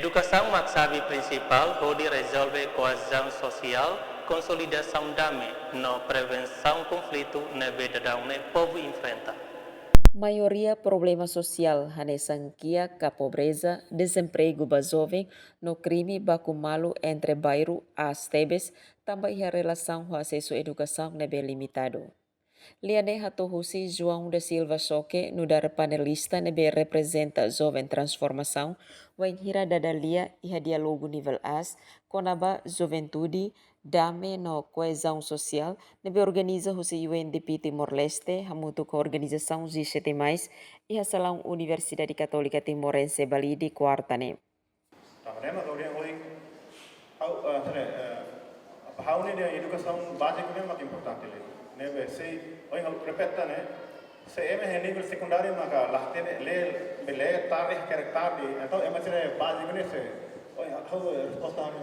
Educação magsabi principal pode resolver coesão social, consolidação damai, no prevenção conflito na verdade o povo enfrenta. Maioria problema social hane sangkia ka pobreza, desemprego ba jovem, no crime baku malu entre bairro as tebes, também a relação com acesso à educação nebe limitado. Liane Hatohusi João da Silva Soque, no dar panelista nebe representa jovem transformação, wain hira dadalia iha dialogo nível as, konaba juventude, dame no coesão social, nebe organiza husi UNDP Timor-Leste, hamutu com organização G7+, iha salão Universidade Católica Timorense Bali di Kuartane. How ni dia educação básica é muito importante né se oi repeta né se é nível secundário maka lah tene le tarikh karakter di atau é macam básico né se oi how resposta né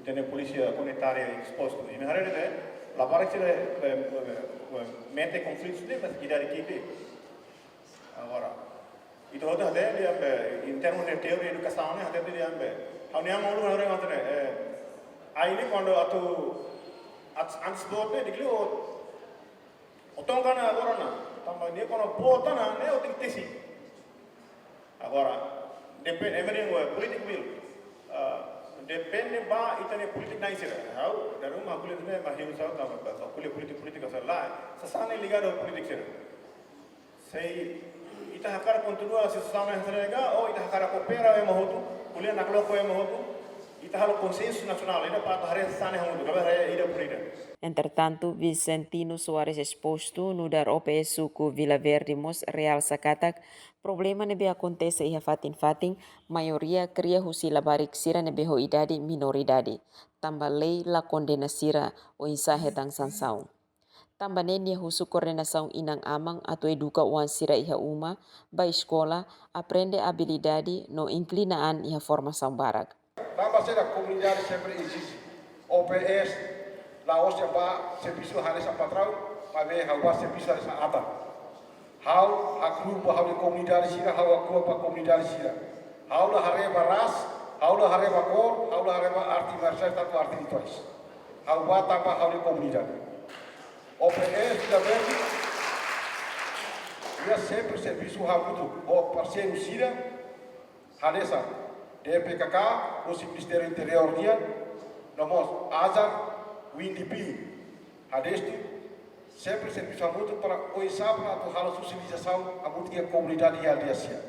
itene polícia comunitária exposto ini hari ini laporan sih mente conflitos né mas tidak dikit agora itu ada dia in termos de teoria educação né ada dia Hanya mau lu orang ngatakan, ini kondo atau anspotnya dikeliu, otong kana agora na, tambah dia kono bota na, ne oting tesi, agora depend everything politik will, depend ba itane politik naik sih, how dari rumah kulit ni masih usah tambah, kulit politik asal lah, sesana ligado politik sih, saya ita hakar continua sesama yang serega, ita hakar kopera yang mahu tu. Kuliah nak loko yang mahu ita halo konsensus nasional ida para hari sana hamudu kabar ida purida. Entretanto, Vicentino Soares exposto no dar OPS suku Vila Verde Mos Real Sakatak, problema nebe acontece iha fatin, maioria cria husi labarik sira nebe ho idade minoridade, tambah lei la condena sira o insahe tang sansau. Tambah nenia husu coordenação inang amang atau educa uan sira iha uma, ba escola, aprende habilidade no inclinaan iha formação barak. Tambah sira comunidade sempre existe. OPS, Laos yang ba serviço hari sa patrão, pabe hawa serviço hari sa ata. Hau hakru ba hawi comunidade sira, hau aku ba comunidade sira. Hau la hare ba ras, hau la hare ba kor, hau la hare ba arti marcial tanto arti rituais. Hau ba tambah hawi comunidade. OPS da Verde, ia sempre serviço rápido, o parceiro Sira, Hanessa, DPKK, o Ministério Interior dia, nós Azar, UNDP, Hadeste, sempre serviço rápido para o isap atau hal sosialisação a muita comunidade yang dia sia.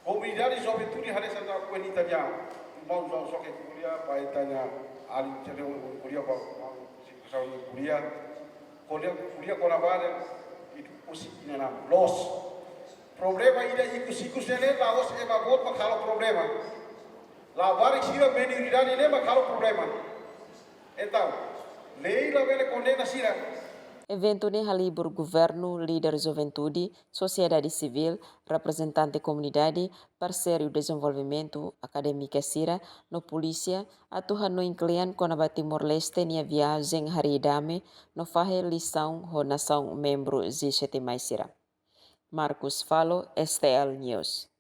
Comunidade juventude Hanessa da Kuenitanya, mau jauh soke kuliah, paitanya ali ceri kuliah kuliah kolabada itu usik nama los problema ida ikus ele laos emagot makalo problema la barik sira menoridade ele makalo problema então lei la vele condena sira. Evento ne halibur governo, líder juventude, sociedade civil, representante comunidade, parceiro de desenvolvimento, acadêmica sira, no polícia, atuhan no inclian konaba Timor-Leste nia viagem haridame, no fahe lição ho nação membro G7+. Marcos Falo, STL News.